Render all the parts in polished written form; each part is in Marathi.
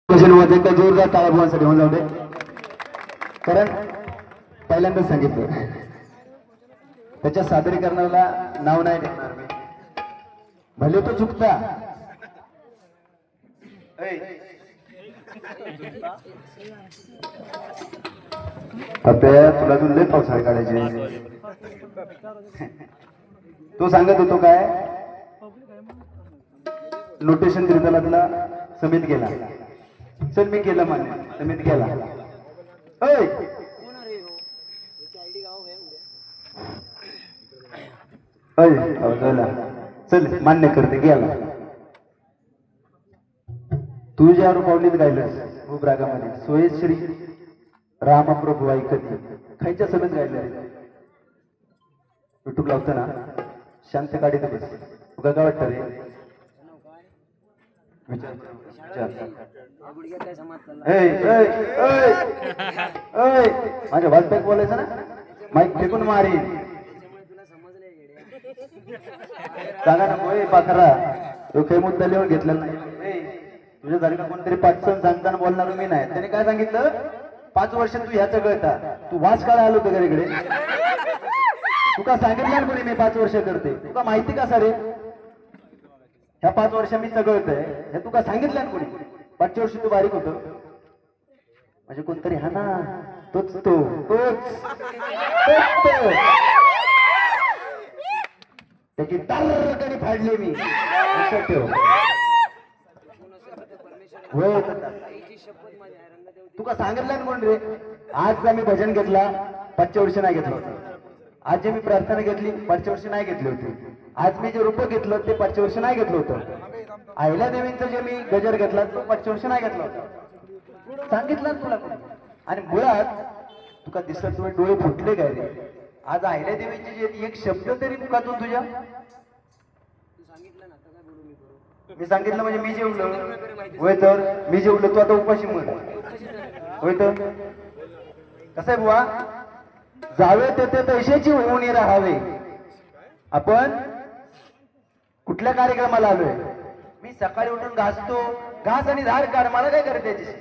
एकदा जोरदार टाळ्या बोलांसाठी होऊन जाऊ दे, कारण पहिल्यांदाच सांगितलं त्याच्या सादरीकरणाला नाव नाही देणार मी, भले तो चुकता. तुला तू लय पावसाळे काढायचे. तो सांगत होतो काय, नोटेशन त्रितलातला समित केला. चल मी केलं मान्य, समित केला. चल मान्य करते गेला. तू ज्या पावलीत गायलंस खूप रागामध्ये, सोयेश्री रामप्रभू ऐकती खायच्या समेत गायलं. युट्यूब लावतं ना, शांत काढी तर बस. तुला काय वाटतं रे? माझ्या वाजपेक बोलायचं ना, माईक फेकून मारी. सांगा ना होय पाखरा, तो काही मुद्दा लिहून घेतलेला नाही. तुझ्या जागी कोणतरी पाचसन सांगताना बोलणार मी नाही. त्याने काय सांगितलं, 5 वर्ष तू ह्याचं गळता, तू वाच काढा आलो होतं घरीकडे. तुका सांगितलं कोणी मी 5 वर्ष करते? तुका माहिती का सारे ह्या 5 वर्ष मी चगळतोय हे तुका सांगितलं कोणी? 5 वर्षी तू बारीक होतो म्हणजे कोणतरी हा ना, तोच त्याची तारकणी फाडली मी. तुका सांगितलं कोण रे? आज आम्ही भजन घेतला 5 वर्ष नाही घेतलं होतं. आज जे मी प्रार्थना घेतली 5 वर्ष नाही घेतली होती. आज मी जे रूप घेतलं ते 5 वर्ष नाही घेतलं होतं. आहिल्या देवींचं जे मी गजर घेतला तो 5 वर्ष नाही घेतला होता. सांगितलं तुला कोणी? आणि मुळात तुका दिसत तुझे डोळे फुटले काय रे? आज आहिल्या देवीचे जे एक शब्द तरी मुखातून तुझ्या, मी सांगितलं म्हणजे मी जेवलो होय, तर मी जेवलो तू आता उपाशी म्हणा होय. तर कसं आहे बुवा, जावे तेथे तैशाची होऊन राहावे. आपण कुठल्या कार्यक्रमाला आलोय? मी सकाळी उठून घासतो, घास आणि झाड काढ, मला काय करते त्याची?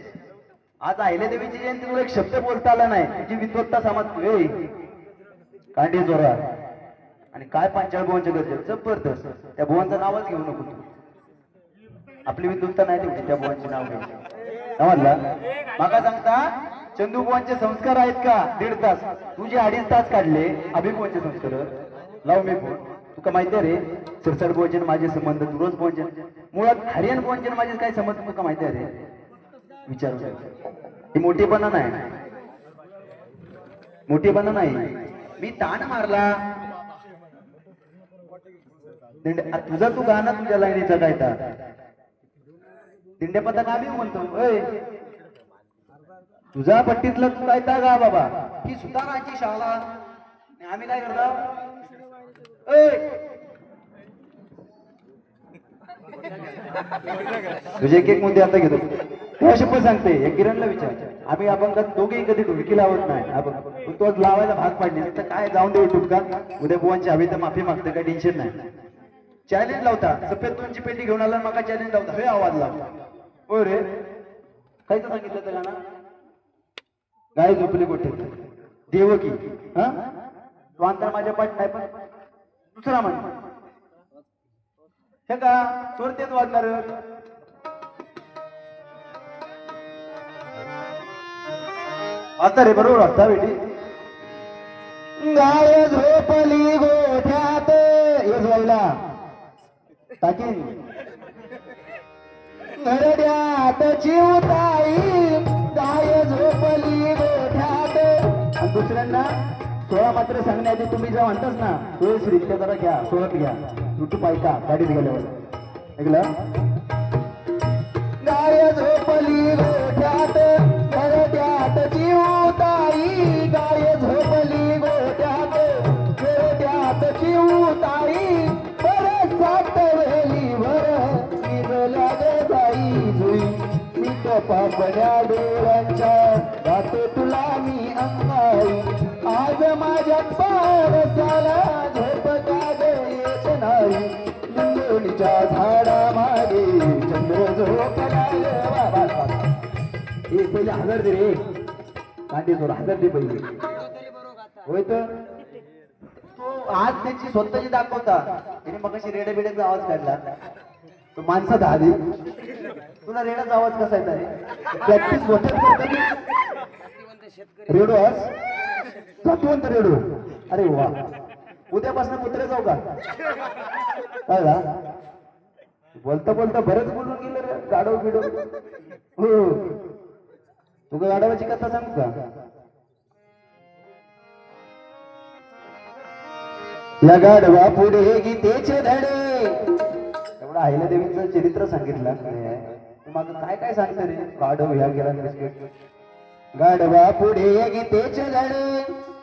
आज आहिल्या देवीची जयंती, तुला एक शब्द बोलता आला नाही, तुझी विद्वत्ता समजतोय कांडी जोरा. आणि काय 45 भुवनच्या गरजेचं जबरदस्त. त्या भुवनचं नावच घेऊ नको तू, आपली विद्वत्ता नाही तेवढी त्या भुवनचे नाव घ्यायचे. समजला? माका सांगता चंदू भुवनचे संस्कार आहेत का 1.5 तास? तुझे 2.5 तास काढले अभिभुवनचे संस्कार. लाव मी फोन. तुका माहिती आहे रे, सिरसड भोजन माझे संबंध, दुरोज भोजन, मुळात हरियाण भोजन माझे काय संबंध तुका माहिती आहे रे? विचार, ही मोठीपणा नाही, मोठीपणा नाही. मी ताण मारला तुझा, तू गाणं तुझ्या लाईनीचा काय ता दिंडे पथक आम्ही म्हणतो. तुझा पट्टीतला तू काय ता गा बाबा, ही सुताराची शाळा. आम्ही काय करतो? तुझे एक मुद्दे आता घेतो, तेव्हा शपथ सांगते. एक किरणला विचार, आम्ही आपण दोघेही कधी ढोलकी लावत नाही. आपण तो लावायला भाग पाडले तर काय जाऊन देऊ टुका. उद्या बुवांची हवी तर माफी मागते, काय टेन्शन नाही. चॅलेंज लावता, सफेद तोंडची पेटी घेऊन आला मका चॅलेंज लावता, हे आवाज लावता. हो रे, काहीच सांगितलं तर गाणं, गाय झोपली गोठे देवकी. हा तो अंतर माझ्या पाठ नाही, पण दुसरा म्हण हे का चोर तेच वाजणार. वाजता रे, बरोबर वाजता बेटी. गाय झोपली गोठ्यात येस वाईला टाकीन घरड्यात चिवताई. गाय झोपली गोठ्यात. आणि दुसऱ्यांना 16 मात्र सांगण्याआधी तुम्ही जेव्हा म्हणताच ना, तो श्रीत्य जरा घ्या, सोडत घ्या, युट्यूब ऐका गाडीत गेल्यावर ऐकलं. गाय झोपली गोठ्यात घरड्यात चिवताई. गाय झोपली गोठ्यात घरड्यात चिवताई. परत 7 वेलीवर निजल्या ग जाई जुई. मी पापड्या डोळ्यांच्या जातो तुला मी अंगाई. आज माझ्या पारसाला झोप काग येत नाही. लिंबोणीच्या झाडा मागे चंद्र झोपला. हे पहिले 1000 दे रे कांटे सोड 1000 दे पहिले होय तर तो आज त्याची स्वतःची दाखवता त्याने मग अशी रेड्या बिड्याचा आवाज काढला तो माणसं 10 दे तुला रेड्याचा आवाज कसा येत रे प्रॅक्टिस होते रेडो आज जातवंत रेडो अरे वा उद्यापासून कुत्रे जाऊ का कळला बोलता बोलता बरेच बोलून गेले रे गाडव बिडो हो तुझं गाडवाची कथा सांगू का या गाढवा पुढे गीतेचे धडे एवढा आईला देवीचं चरित्र सांगितलं मग काय काय सांगतं रे गाढव ह्या गेला बिस्किट गाढवा पुढे गीतेचे धडे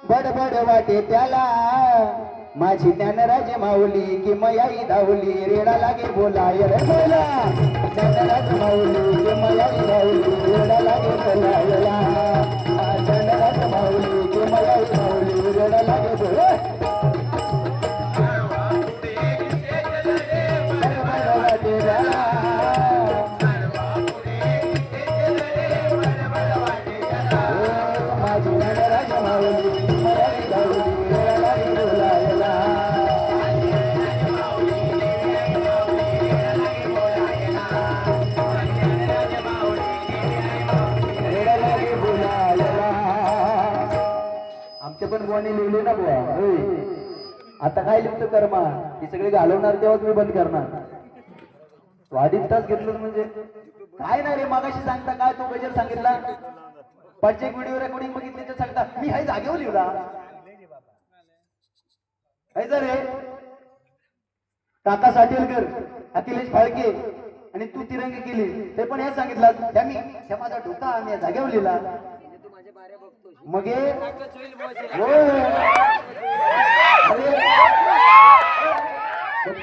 बडबड वाटे त्याला माझी ज्ञानराज माऊली की मयाई धावली रेडा लागे बोलाय रे बोला ज्ञानराज माऊली की मयाई धावली रेडा लागे बोलायला ज्ञानराज माऊली की मयाई धावली रेडा लागे बोला पण बुवाने लिहिले ना बुवा आता काय लिहितो कर्मा ही सगळे घालवणार तेव्हाच मी बंद करणार वाढीत तास घेतलं म्हणजे काय नाही रे मागाशी सांगता काय तो गजर सांगितला पाचशे व्हिडिओ रेकॉर्डिंग बघितली तर सांगता मी हाय जागेवर लिहिला काय रे काका साटेलकर अखिलेश फाळके आणि तू तिरंगी केली ते पण हे सांगितलं त्या मी त्या माझा डोका आणि जागेवर लिहिला मग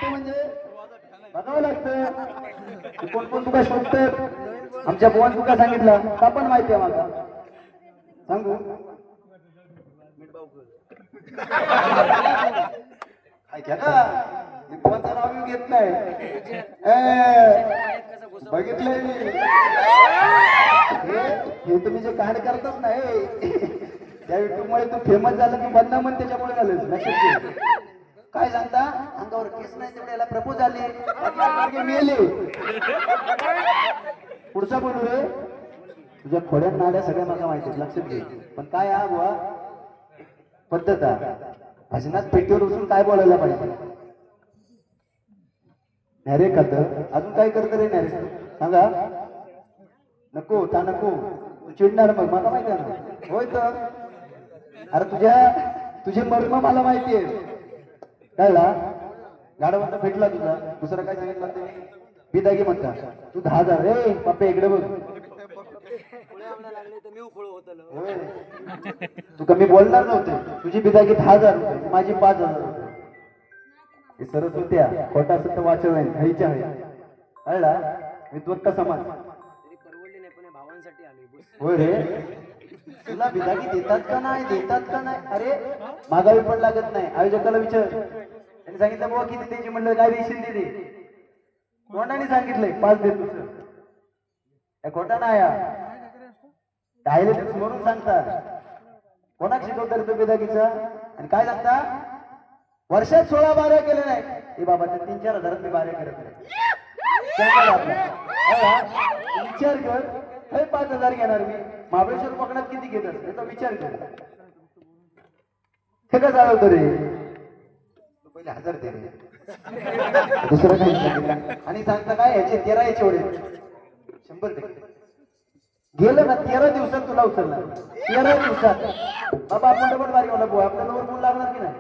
म्हणजे बघावं लागतं कोण कोण तुका शोधत आमच्या बोवान तुका सांगितलं का पण माहिती आहे मला सांगू बोवांचं नाव मी घेत नाही बघितलंय मी हे तुम्ही जे कांड करतच नाही त्या युट्यूबमुळे तू फेमस झालं की बदनाम पण त्याच्यामुळे झालं लक्षात घे काय सांगता अंगावर केस नाही तेवढे याला प्रपोज आले मेले पुढचा बोलू रे तुझ्या खोड्यात नाड्या सगळ्या मला माहिती लक्षात घे पण काय हा बुवा पद्धत भजनात पेटीवर उचलून काय बोलायला पाहिजे नॅरे खात अजून काय करत रे नॅरे सांगा नको ता नको तू चिडणार मग मला माहिती आहे ना होय तर अरे तुझे मर्म मला माहिती आहे कळला गाडवांचा भेटला तुझा दुसरा काय सांगितलं ते बिदागी म्हणता तू 10,000 रे पप्पे इकडे बघ तू कमी बोलणार नव्हते तुझी बिदागी 10,000 माझी 5,000 हे सरस्वत्या खोटा सत्य वाचन ह्याच्या आहे कळला विद्वत्ता समाज होय रे तुला बिदागी देतात का नाही अरे मागावी पण लागत नाही आयोजकाला विचार त्यांनी सांगितलं बाबा किती द्यायची म्हणलं काय देशील दिली कोणाने सांगितलंय 5 देत तुझं खोटा नाही डायलेक्ट म्हणून सांगता कोणाक शिकवतात तो बिदागीचा आणि काय सांगता वर्षात 16 बाऱ्या केले नाही हे बाबा ते 3-4 हजारात मी बाऱ्या करत नाही विचार कर 5,000 घेणार मी महाबळेश्वर कोकणात किती घेतात याचा विचार कर हे का चालवतो रे पहिले 1000 दे दुसरं काही सांगितलं आणि सांगता काय ह्याचे 13 याचे एवढे 100 गेलं ना 13 दिवसात तुला उचलणार 13 दिवसात बाबा आपण डबल बारी होला भाऊ आपल्याला वर बोल लागणार की नाही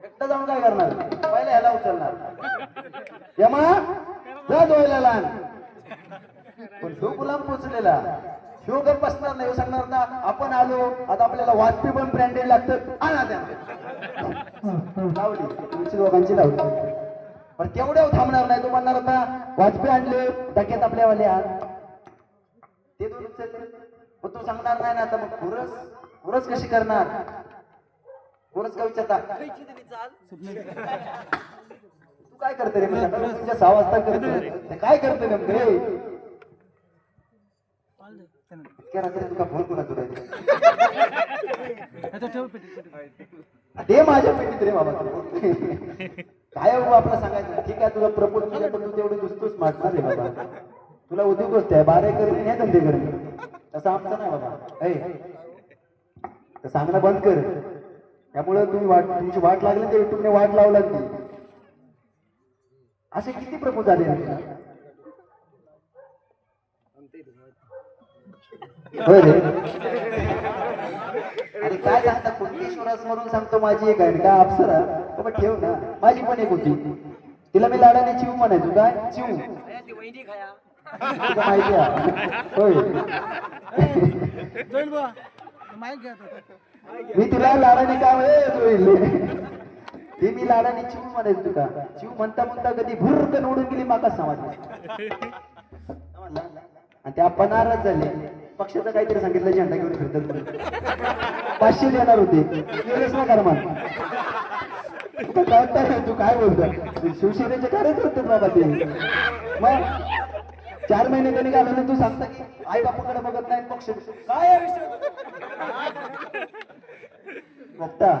एकटा जाऊन काय करणार पहिले ह्याला उचलणार यमा जा धुवायला लहान पण तो गुलाम पोचलेला शिव गप बसणार नाही सांगणार ना आपण आलो आता आपल्याला वाजपी पण ब्रँडेड लागतं आणा त्या लावली तुमची दोघांची लावली पण तेवढ्या थांबणार नाही तो म्हणणार आता वाजपी आणले डक्यात आपल्यावाले आहात ते दोन उचलले मग तो सांगणार नाही ना आता मग खुरस कशी करणार खुरस का विचारता तू काय करते रे तुमच्या 6 वाजता करतो काय करते नेमकं इतक्या रात्री तुका फोन कोणा तुला ते माझ्या पेटीत रे बाबा काय हो आपला सांगायचं ठीक आहे तुला प्रपोज केलं पण तू तेवढं दुसतोच मागणार रे बाबा तुला उद्योगच आहे 12 करी नाही धंदे करी तसं आमचं नाही बाबा तर सांगणं बंद कर त्यामुळे तुमची वाट लागली ते युट्यूबने वाट लावू लागली असे किती प्रपोज आले होय रे आणि काय सांगता कुंकेश्वरास म्हणून सांगतो माझी एक आहे का अप्सरा बाबा ठेव ना माझी पण एक होती तिला मी लाडाने चिव म्हणायचो काय चिव माहिती होय मी तुला लाडाने काय ती मी लाडाने चिव म्हणायचो तुका चिव म्हणता म्हणता कधी भुर्रकन उडून गेली माका समाज आणि त्या आपण नाराज झाले पक्षाचं काहीतरी सांगितलं झेंडा घेऊन फिरतात 500 देणार होते गेलेच ना कर्मा तू काय बोलतो शिवसेनेचे कार्यच होते बाबा ते मग 4 महिने त्यांनी घालवले तू सांगता की आई बापाकडे बघत नाही पक्ष काय बघता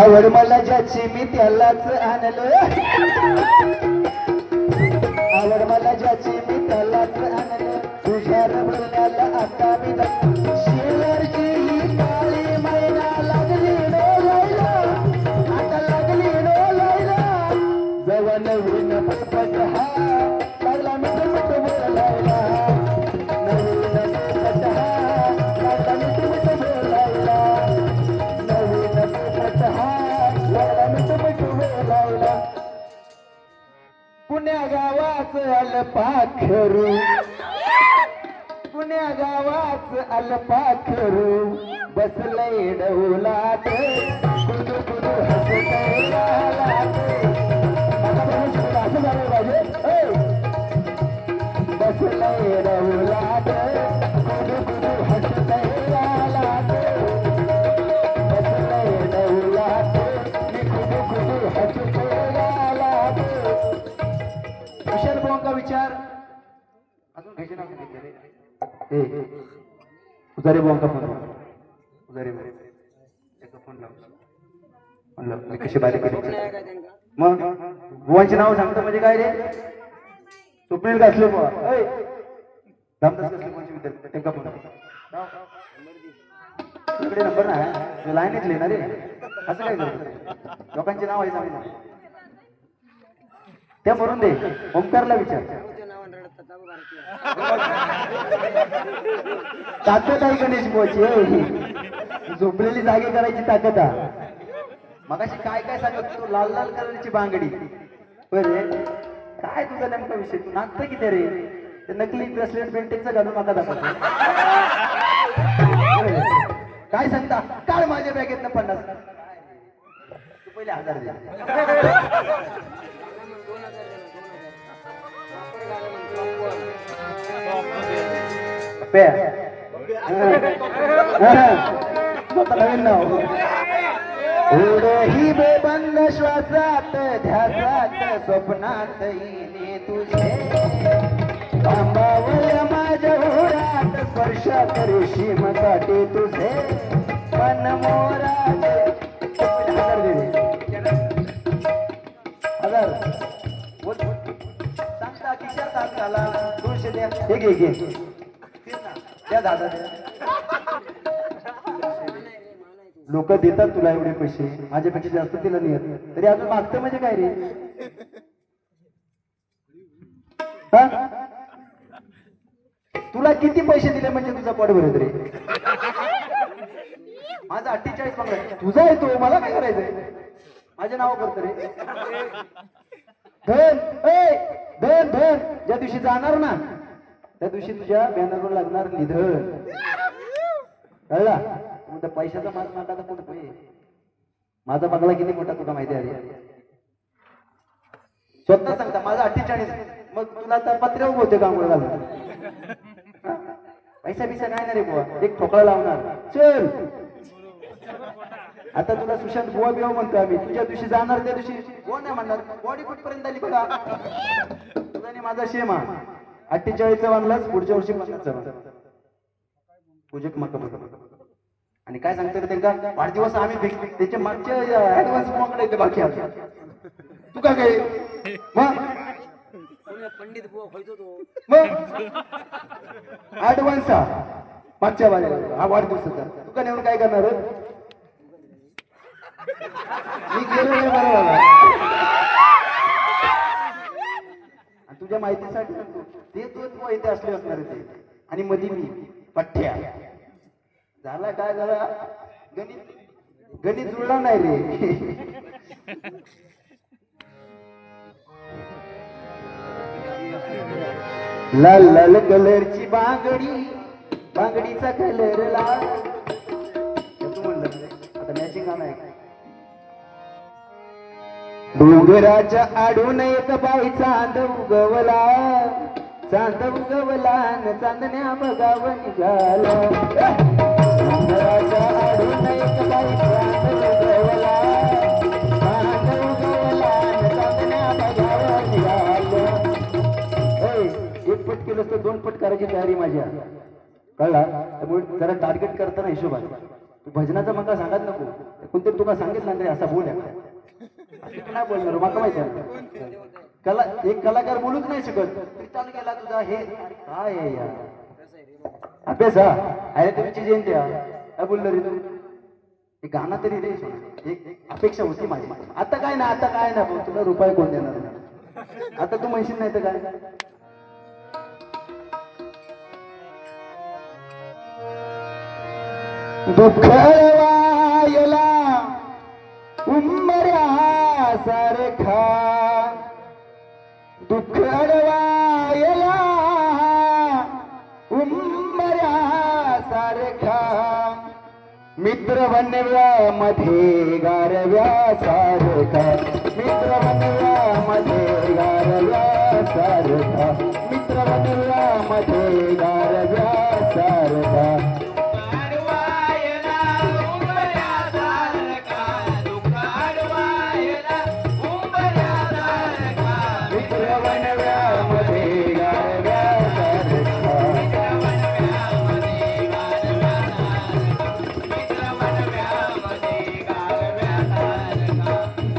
आवड मला ज्याची मी त्यालाच आणलं आवड मला ज्याची मी त्यालाच आणलं तुझ्या बोलण्याला आता मी शेवरची ही काळी मैना लागली डोलायला आता लागली डोलायला जवा नवीन पटपट हा लागला मिठ मिठ बोलायला नवीन पटपट हा लागला मिठ मिठ बोलायला नवीन पटपट हा लागला मिठ मिठ बोलायला पुण्या गावाच अलपाखरू पुण्या गावाच अलपाखरू बसलय डौलात कुदू कुदू हसतय लालात असं झालं पाहिजे बसलय डौलात कुदू कुदू हसतय लालात बसलय डौलात कुदू कुदू हसतय लालात विशाल भाऊंचा विचार अजून घ्यायचे नाव उजारे भाऊंचा फोन उजारे फोन लाव मी कशी बारीक मग बुवांची नाव सांगतो म्हणजे काय रे स्वप्नील घासले बुवा रामदास घासले बुवांचे विद्यार्थी त्यांचा फोन तुझ्याकडे नंबर नाही लाईनीत लिहिणार रे असं काय करतो लोकांची नाव आहे सांग त्या भरून दे ओमकारला विचार ताकद आहे गणेश बुवाची झोपलेली जागी करायची ताकद आहे मगाशी काय काय सांगत तू लाल लाल कलरची बांगडी बरे काय तुझा नेमका विषय तू नाचतं किती रे ते नकली ब्रेसलेट बेल्टेकचा घालून माका दाखवतो काय सांगता काढ माझ्या बॅगेतनं 50 तू पहिले 1000 दे नवीन नाव ही बेबंद श्वासात ध्यासात स्वप्नात येणे तुझे थांबावया माझ्या ओढ्यात स्पर्श करीशी मगाटे तुझे मन मोरात 1000 सांगता खिशात झाला 200 द्या हे घे त्या दादा लोक देतात तुला एवढे पैसे माझ्यापेक्षा जास्त तिला नाही येत तरी अजून मागतं म्हणजे काय रे तुला किती पैसे दिले म्हणजे तुझा पोट भरत रे माझा 48 मागला तुझा येतो मला काय करायचंय माझे नाव करतो रे धन धन धन ज्या दिवशी जाणार ना त्या दिवशी तुझ्या बॅनरवर लागणार निधन कळला त्या पैशाचा माल मागा तर कुठे माझा बंगला किती मोठा तुला माहिती आहे स्वतः सांगता माझा 48 मग तुला आता पत्र्यावर होते कांगोळ घालून पैसा बिसा नाही ना रे बुवा एक ठोकळा लावणार चल आता तुला सुशांत बुवा बिवा म्हणतो आम्ही. तुझ्या दिवशी जाणार त्या दिवशी बुवा नाही म्हणणार. बॉडी कुठपर्यंत आली बघा. तुझा आणि माझा शेमा 48चा बांधलाच, पुढच्या वर्षी 50चा बांधला. पूजक मका आणि काय सांगते रे त्यांना वाढदिवस आम्ही त्याच्या मागच्या ऍडव्हान्स मागणं येते बाकी आता. तू का काय मग पंडित बुवा व्हायचो तो. मग ऍडव्हान्स मागच्या बाजूला हा वाढदिवसाचा. तू का नेऊन काय करणार मी गेलो नाही बरं झाला. तुझ्या माहितीसाठी ते तू इथे असले असणार ते. आणि मध्ये मी पठ्ठ्या झाला काय झाला गणित गणित जुळला नाही रे. लाल लाल कलरची बांगडी, बांगडीचा कलर लाल. तू म्हणलं आता मॅचिंग गाणं आहे. डोंगराच्या आडून एक बाई चांद उगवला, चांद उगवला न चांदण्या बघाव निघाला. डोंगराच्या आडून एक बाई चांद उगवला, चांद उगवला न चांदण्या बघाव निघाला. एक पट केलं तर 2 पट करायची तयारी माझ्या कळला. त्यामुळे जरा टार्गेट करताना हिशोबात. तू भजनाचा मला सांगत नको. कोणतरी तुला सांगितलं नाही असा बोल नाही बोलणार मला माहिती आहे. कला एक कलाकार बोलूच नाही शकत. चालू केला तुझा हे काय आहे यार अभ्यास. अरे तुमची जयंती काय बोललो रे तू. एक गाणं तरी रे सोना. एक अपेक्षा होती माझी. आता काय ना, आता काय ना तुला रुपये कोण देणार नाही. आता तू म्हणशील नाही तर काय. दुःख वायला उमऱ्या सारखा, दुःख अडवायला उमऱ्या सारखा, मित्र बनव्यामध्ये गारव्या सारखा, मित्र बनव्यामध्ये गारव्या सारखा, मित्र बनव्यामध्ये गारव्या सारखा.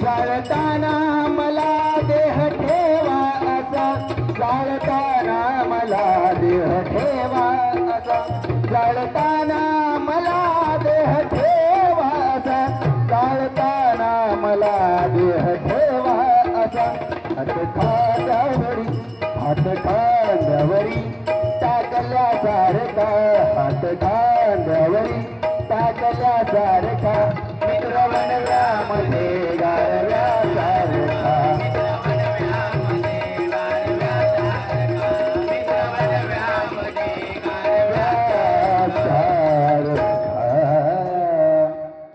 जाळताना मला देह ठेवा असा, जाळताना मला देह ठेवा असा, जाळताना मला देह ठेवा असा, जाळताना मला देह ठेवा असा. हात खांद्यावरी, हात खांद्यावरी टाकल्यासारखा, हात खांद्यावरी टाकल्यासारखा, मित्र बनव्यामध्ये गारव्या सारखा.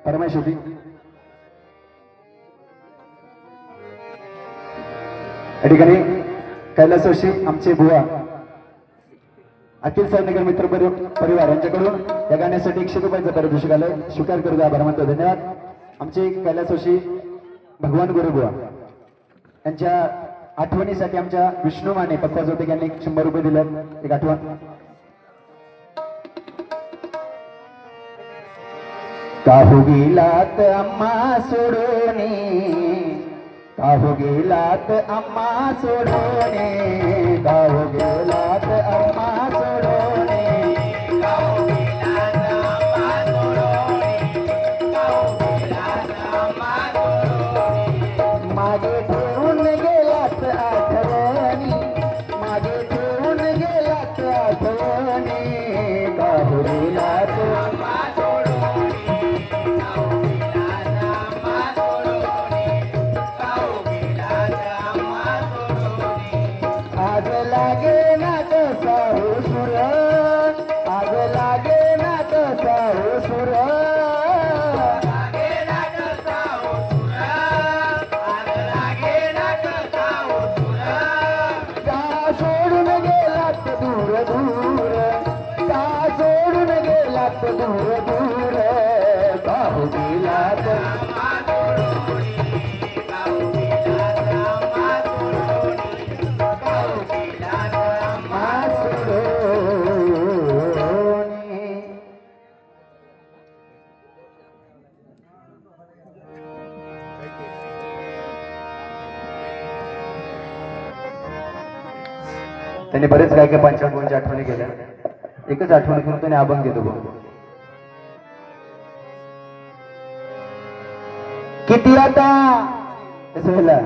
परमेश्वरी या ठिकाणी कैलासवासी आमचे बुवा अखिल साईनगर मित्र परिवार यांच्याकडून या गाण्यासाठी 100 रुपयाचं पारितोषिक आलंय. स्वीकार करू आभार मानतो. धन्यवाद. आमचे कैलासवासी भगवान गुरुबुवा यांच्या आठवणीसाठी आमच्या विष्णू माने पप्पा जोते यांनी 100 रुपये दिले. एक आठवण. काहू गेलात अम्मा सोडून, काहू गेलात अम्मा सोडून, काहू गेलात अम्मा सोडून, काहू गेलात अम्मा सोडून, काहू गेलात अम्मा सोडून. मागे ठेवून गेलात आठवणी, मागे ठेवून गेलात आठवणी, काहू गेलात अम्मा सोडून, काहू गेलात अम्मा सोडून, काहू गेलात अम्मा सोडून. आज लागे ना तसा हुसूर, आज लागे ना तसा हुसूर, लागे ना तसा हुसूर, आज लागे ना तसा हुसूर. का सोडून गेलात दूर दूर, का सोडून गेलात दूर दूर, काहू गेलात त्याने बरेच काय काय पंचांगांच्या आठवणी केल्या. एकच आठवण करून त्याने अभंग घेतो बघ. किती आता कसं व्हायला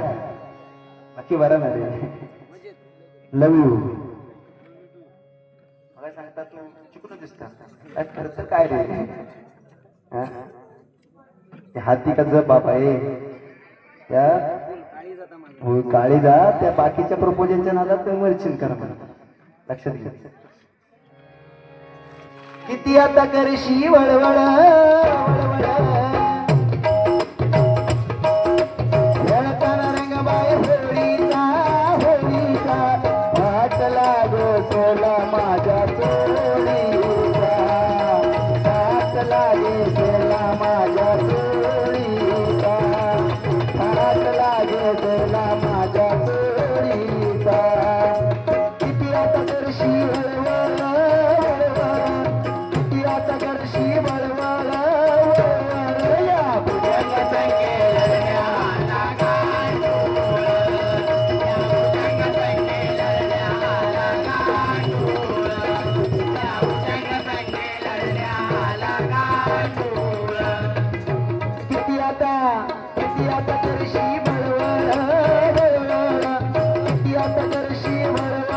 बाकी बरा ना रे. लव यू मला सांगतात तू चुकून दिसतात काय खर्च काय रे. हा? ते हाती का जप बाप आहे त्या हो काळी जा त्या बाकीच्या प्रपोजलच्या नादात मर्चिन करा म्हणा. लक्षात घ्या. किती आता करशी वळवळ वळताना रंगबाई होळीचा होळीचा वाट लागो सोला माझ्या चोळीचा वाट लागे सोला माझ्या चोळीचा वाट लागे सोला माझ्या चोळीचा. किती आता करशी वळवळ किती आता करशी वळवळ या बुड्याच्या संख्येला किती आता करशी बळवळ किती आता करशी बळवळ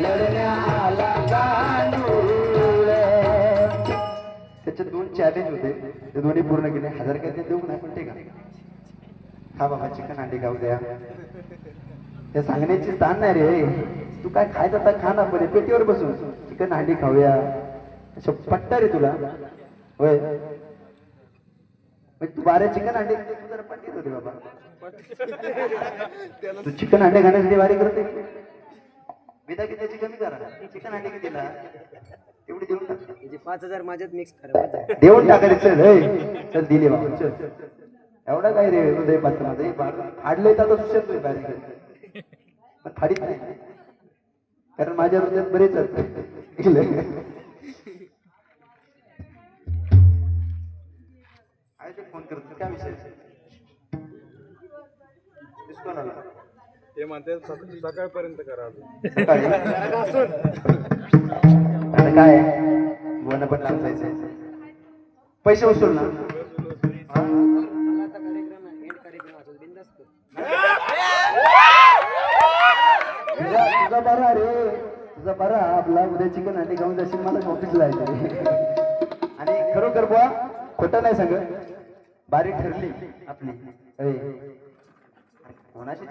लढण्याला गांडूळ. त्याचे 2 चॅलेंज होते ते दोन्ही पूर्ण केले. 1000 काय ते देऊ नाही पण ठीक आहे. हा बाबा चिकन अंडी खाऊ द्या हे सांगण्याची स्थान नाही रे. तू काय खायचं आता खा ना पण पेटीवर बसून चिकन अंडी खाऊया असं पटतं रे तुला होय. तू बारे चिकन अंडे तू जरा पट्टीत होते बाबा. तू चिकन अंडे खाण्यासाठी वारी करते विदा किती त्याची कमी करा. चिकन अंडे कितीला तेवढी देऊन टाक. 5000 माझ्यात मिक्स करा देऊन टाकायचं चल दिले बाबा चल. एवढा काय रे हृदय पात्र माझं हाडलंय तर सुशेतोय बारीक पण थाडीत नाही कारण माझ्या हृदयात बरेच फोन करतो काय विषय ते म्हणते सकाळपर्यंत करा. आता काय गोन पण लांब जायचं पैसे उचल ना. तुझा बरा रे तुझा बरा आपला उद्या चिकन अंडी खाऊन जाशील मला ऑफिसला जायचं. आणि खरोखर बुवा खोटं नाही सांगत बारीक ठरली आपली कोणाशी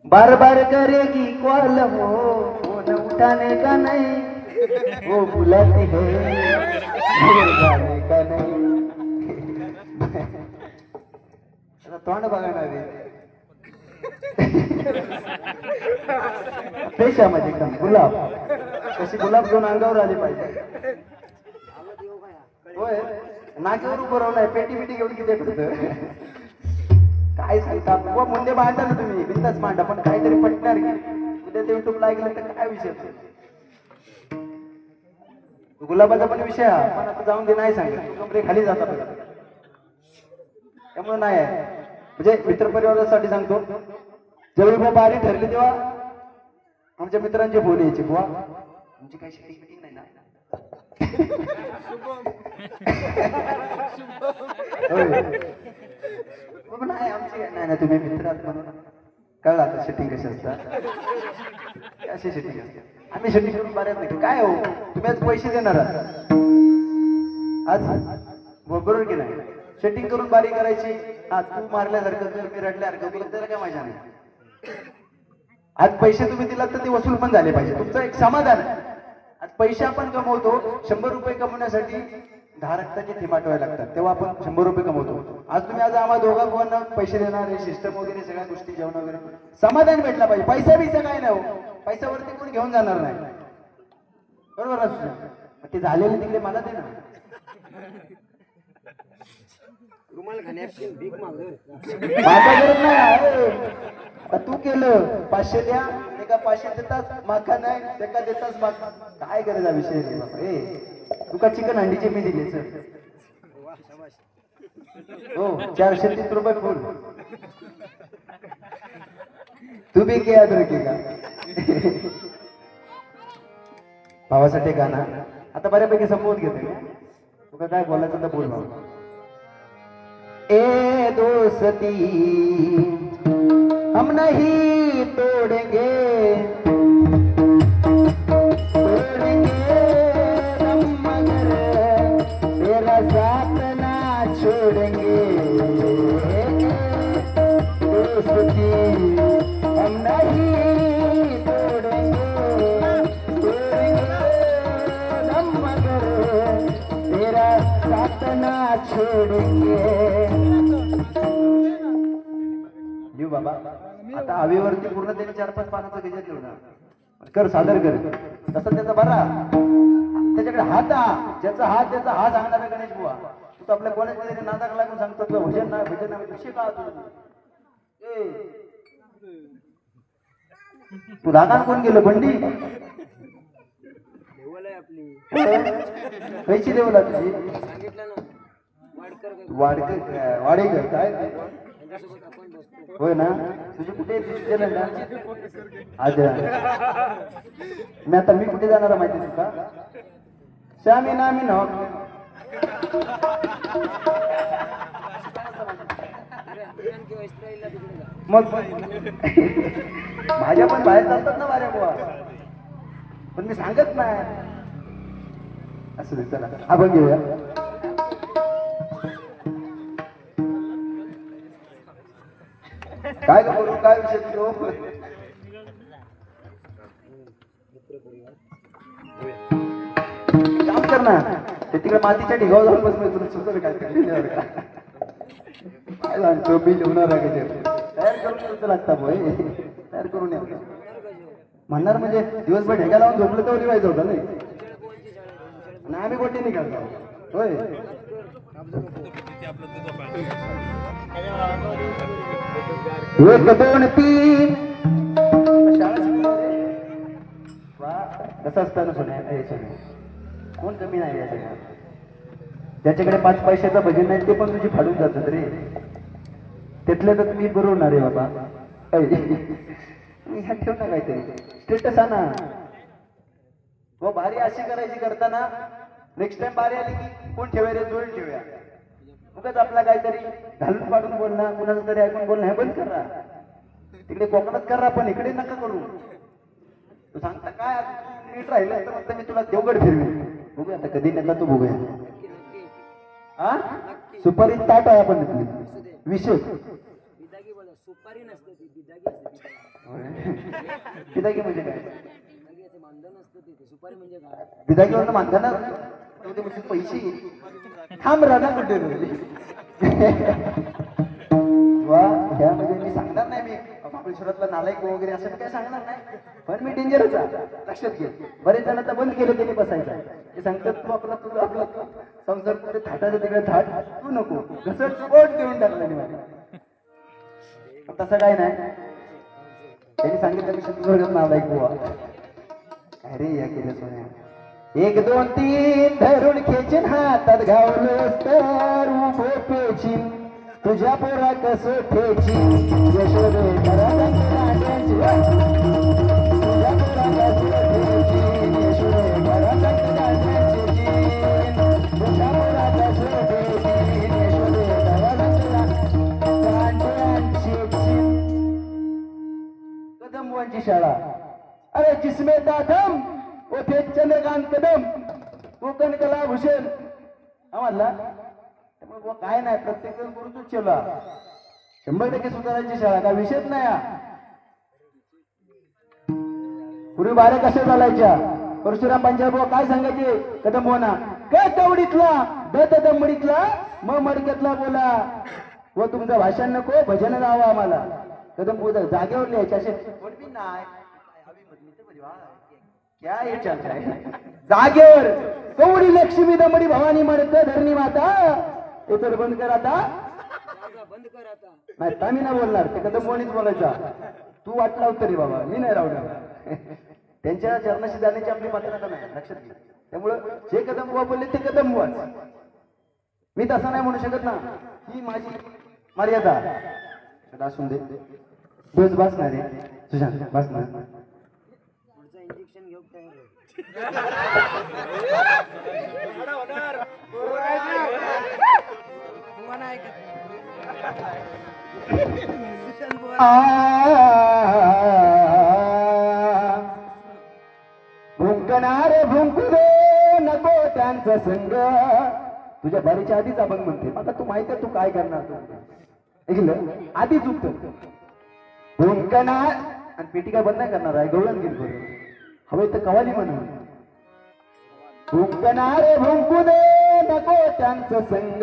बार बार करेगी कॉल हो फोन उठाने का नहीं वो बुलाती है जाने का नहीं. तोंड बघा ना रे पेशा म्हणजे एकदम गुलाब कशी गुलाब घेऊन अंगावर आली पाहिजे. होय नाक्यावर उभं राहून पेटी बिटी घेऊन किती पडत काय सांगता व मुंडे मांडा ना तुम्ही बिंदास मांडा पण काहीतरी पटणार की उद्या ते युट्यूबला ऐकलं तर काय विषय. गुलाबाचा पण विषय हा पण आता जाऊन दे नाही सांगत कपडे खाली जाता पाहिजे त्यामुळे नाही आहे. म्हणजे मित्रपरिवारासाठी सांगतो ज्यावेळी बुवा बारी ठरली तेव्हा आमच्या मित्रांचे फोन यायचे बुवा तुमची काही शेटिंग बिटिंग नाही ना. नाही आमची नाही ना तुम्ही मित्र आहात म्हणून कळलं आता सेटिंग कशी असतात अशी सेटिंग असते. आम्ही सेटिंग करून बऱ्याच नाही काय हो तुम्ही आज पैसे देणार आहात आज बरोबर की नाही. सेटिंग करून बारी करायची हा तू मारल्यासारखं कर मी रडल्यासारखं तुला त्याला काय मजा नाही. आज पैसे तुम्ही दिलात तर ते वसूल पण झाले पाहिजे तुमचं एक समाधान आहे. आज पैसे आपण कमवतो 100 रुपये कमवण्यासाठी 10 रक्ताचे थेंब आठवायला लागतात तेव्हा आपण 100 रुपये कमवतो. आज तुम्ही आज आम्हा दोघांना पैसे देणार सिस्टम वगैरे सगळ्या गोष्टी जेवण वगैरे समाधान भेटला पाहिजे. पैसा बिसा काय नाही हो पैशावरती कोण घेऊन जाणार नाही बरोबर असतं ते झालेले तिकडे मला दे ना. रुमाल खाण्याची भीक मागतो माझा गरज नाही तू केलं 500 द्या एका 500 देतास माखा नाही एका देतास माखा काय गरज आहे विषय रे बाबा ए तुका चिकन अंडीचे मी दिले सर वा शाबाश. हो 430 रुपये फुल तू भी क्या याद रखेगा भावासाठी गाणं आता बऱ्यापैकी समजून घेते तुका काय बोलायचं तर बोल भाऊ ए दोस्ती हम नहीं तोड़ेंगे तोड़ेंगे हम मगर तेरा साथ ना छोड़ेंगे दोस्ती हम नहीं तोड़ेंगे तोड़ेंगे हम मगर तेरा साथ ना छोड़ेंगे लिहू बाबा आता हवेवरती पूर्ण त्यांनी 4-5 पानाचं गजर लिहू ना कर सादर कर तसं त्याचा बरा त्याच्याकडे हात ज्याचा हात त्याचा हा सांगणारा गणेश बुवा तू तर आपल्या कोणाच्या तरी नादाक लागून सांगतो तुला भजन नाही भजन नाही विषय का तू तू रागान कोण गेलं बंडी देवाला आहे आपली. पैसे देऊ तुझी सांगितलं ना वाडेकर काय त्यांच्यासोबत आपण बसतो. होय ना तुझी कुठे दिसले ना अच्छा मी आता मी कुठे जाणार आहे माहिती तुका श्यामी नामी ना किंवा इस्रायलला तिकडे जा. मग भाज्या पण बाहेर चालतात ना वाऱ्या बुवा पण मी सांगत नाही असं चला आपण घेऊया काय ग बोलू काय विषय तुझं काम कर ना ते तिकडे मातीच्या ढिगावर जाऊन बस मी तुला सुचवलं काय काय सांगतो मी लिहणार आहे ते तयार करून यायचं लागतं बोय तयार करून या म्हणणार म्हणजे दिवसभर ढेगा लावून झोपलं तर लिवायचं होतं नाही आणि आम्ही गोटी निघालतो होय एक दोन तीन कसं असतं ना सोन्या कोण कमी नाही या सगळ्यात ज्याच्याकडे 5 पैशाचं भजन नाही ते पण तुझी फाडून जातात रे त्यातल्या तर तुम्ही बरोबर रे बाबा ह्या ठेव ना काहीतरी स्टेटस आणा व भारी अशी करायची करताना नेक्स्ट टाइम बारी आली की कोण ठेवाय रे जोड ठेवूया उगाच आपला काहीतरी घालून पाडून बोलणं कुणाचं तरी ऐकून बोलणं हे बंद करा तिकडे कोकणात करा पण इकडे नका करू तू सांगता काय नीट राहिलं तर म्हणता मी तुला देवगड फिरवी बघूया आता कधी नेला तू बघूया हा सुपारी ताट आहे आपण तिथली विशेष बिदागी बोला सुपारी नसते ती बिदागी असते. बिदागी म्हणजे काय बिदागी मानधन असतं तिथे. सुपारी म्हणजे काय? बिदागीवर मानता ना म्हणजे पैसे थांब राधा कुठे वा ह्या म्हणजे मी सांगणार नाही मी महाबळेश्वरातला नालायक वगैरे असं मी काय सांगणार नाही पण मी डेंजरच आहे लक्षात घे बरेच जण आता बंद केलं त्यांनी बसायचं ते सांगतात तू आपला तुझा आपला संसार कुठे थाटाचं तिकडे थाट तू नको कसं स्पोर्ट देऊन टाकला नाही तसं काय नाही त्यांनी सांगितलं मी शत्रुवर्गात नालायक बुवा काय रे या केलं सोन्या 1 2 3 धरून खेचीन हातात घावलोस तर उभो पेचीन तुझ्या पोरा कसं ठेची यशोदे तुझ्या पोरा कसं ठेची यशोदे तुझ्या पोरा कसं ठेची यशोदे कदमवांची शाळा अरे जिसमे दादम ओथे चंद्रकांत कदम कोकण कला भूषण आम्हाला त्यामुळे काय नाही प्रत्येक जण गुरुच चला 100% सुधारायची शाळा काय विषयच नाही पूर्वी बारे कशा चालायच्या परशुराम पंजाब काय सांगायचे कदम बोना क तवडीतला द दंबडीतला म मडक्यातला बोला व तुमचं भाषण नको भजन लावा आम्हाला कदम बोल जागेवर लिहायचे असे नाही क्या ये चल रहा है जागेवर कवडी लक्ष्मी दमडी भवानी मडक धरणी माता हे तर बंद कर आता बंद कर आता. नाही मी ना बोलणार ते कदम कोणीच बोलायचा तू वाट लावतो रे बाबा, मी नाही लावणार. त्यांच्या चरणाशी जाण्याची आपली पात्रता नाही, लक्षात घे. त्यामुळं जे कदम बुवा बोलले ते कदम बुवाच. मी तसं नाही म्हणू शकत ना, ही माझी मर्यादा. चला असून दे, बस बसणार रे सुशांत, बसणार. पुढचं इंजेक्शन घेऊ तयार आहे. भुंकणार भुंकू दे नको त्यांचा संग. तुझ्या बारीच्या आधीच अभंग म्हणते, आता तू माहिती आहे तू काय करणार. तू ऐकलं आधीच उत्तर भुंकणार, आणि पेटी काय बंद नाही करणार आहे, गवळण घेईल बरं हवं तर कवाली म्हणून. भुंकणार भुंकू दे नको त्यांचं संग.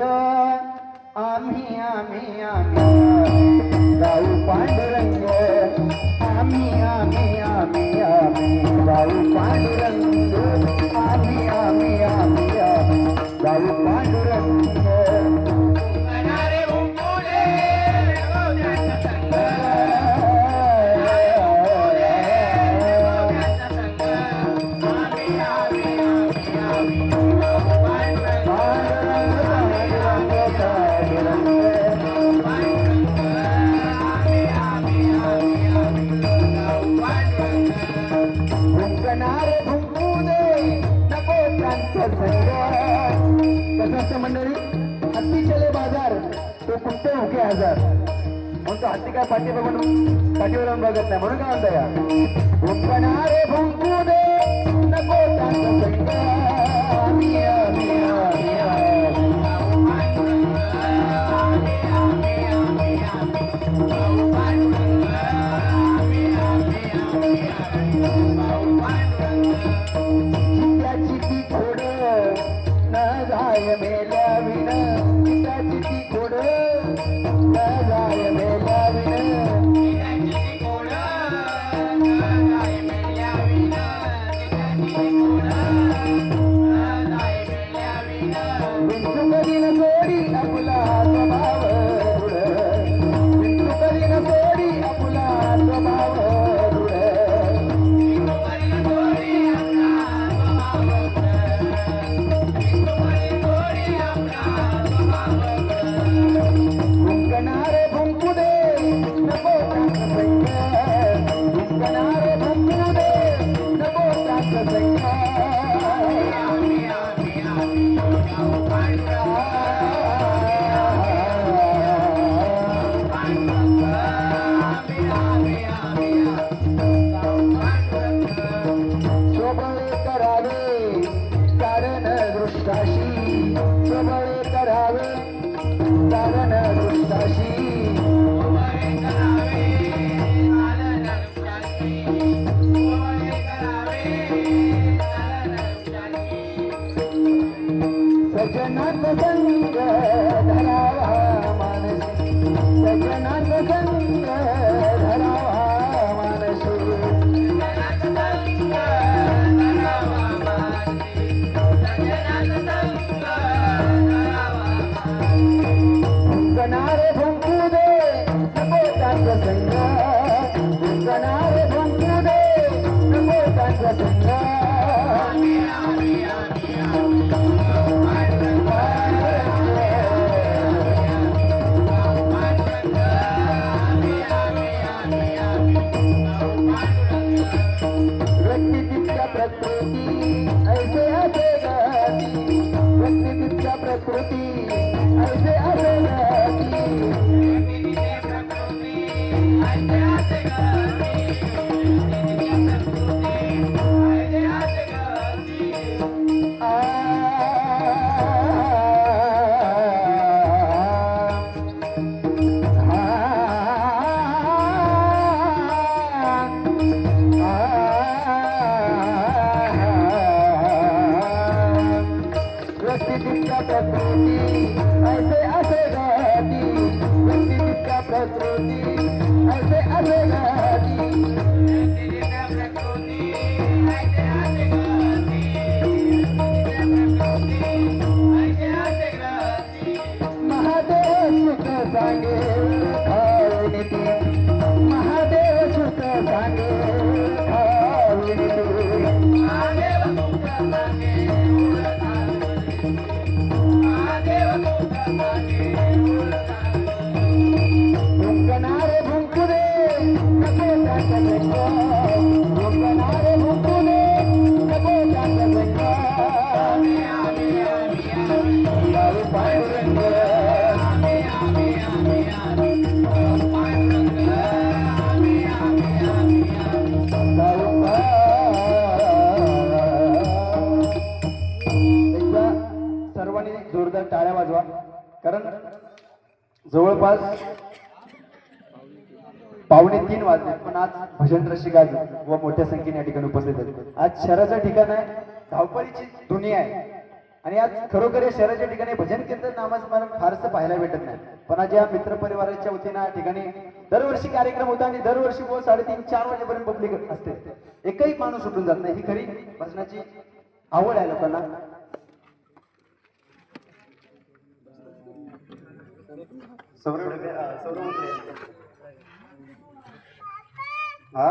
आम्ही आम्ही आम्ही जाऊ पांडुरंग. आम्ही आम्ही आम्ही आम्ही जाऊ पांडुरंग. आम्ही आम्ही आम्ही आम्ही जाऊ पांडुरंग. कसं असतं मंडळी, हत्ती चले बाजार तो कुठे भुके हजार. म्हणून तो हत्ती काय पाठी बघून पाठीवर जाऊन बघत नाही, म्हणून काय म्हणता या भुंकणारे भुंकू दे नको त्यांचं संग. आम्ही आम्ही आम्ही आम्ही चित्याची ती खोड न जाय मेल्या विण. चित्याची ती खोड न जाय मेल्या विण. विंचू कधी न सोडी आपुला स्वभाव दृढ. विंचू कधी न सोडी आपुला स्वभाव दृढ. भुंकणारे भुंकू दे नको त्यांचं संग. भुंकणारे भुंकू दे नको त्यांचं संग. सोबळे करावे कारण दृष्टाशी. सोबळे करावे कारण दृष्टाशी. सजनात संग धरावा मानसी. सजनात संग धरावा मानसी. भुंकणारे भुंकू दे नको त्यांचं संग. भुंकणारे भुंकू दे नको त्यांचं संग. व्यक्ती तितक्या प्रकृती ऐसे असे गती. व्यक्ती तितक्या प्रकृती ऐसे असे गती. व्यक्ती तितक्या प्रकृती ऐसे असे गती. व्यक्ती तितक्या प्रकृती ऐसे असे गती. महादेव सुख सांगे खाऊन ती. महादेव सुख भुंकणारे भुंकुरे नको त्याचा झटका, भुंकणारे भुंकुरे नको त्याचा झटका. गाऊ पांडुरंग, गाऊ एकदा सर्वांनी जोरदार टाळ्या वाजवा, कारण जवळपास 2:45 वाजले, पण आज भजन रसिक आज व मोठ्या संख्येने या ठिकाणी उपस्थित आहेत. आज शहराचं ठिकाण आहे, धावपळीची दुनिया आहे आणि आज खरोखर या शहराच्या ठिकाणी भजन कीर्तन नामस्मरण फारसं पाहायला भेटत नाही. पण आज या मित्र परिवाराच्या वतीनं या ठिकाणी दरवर्षी कार्यक्रम होता आणि दरवर्षी 3:30-4 वाजेपर्यंत पब्लिक असते. एकही माणूस सुटून जात नाही. ही खरी भजनाची आवड आहे लोकांना. हा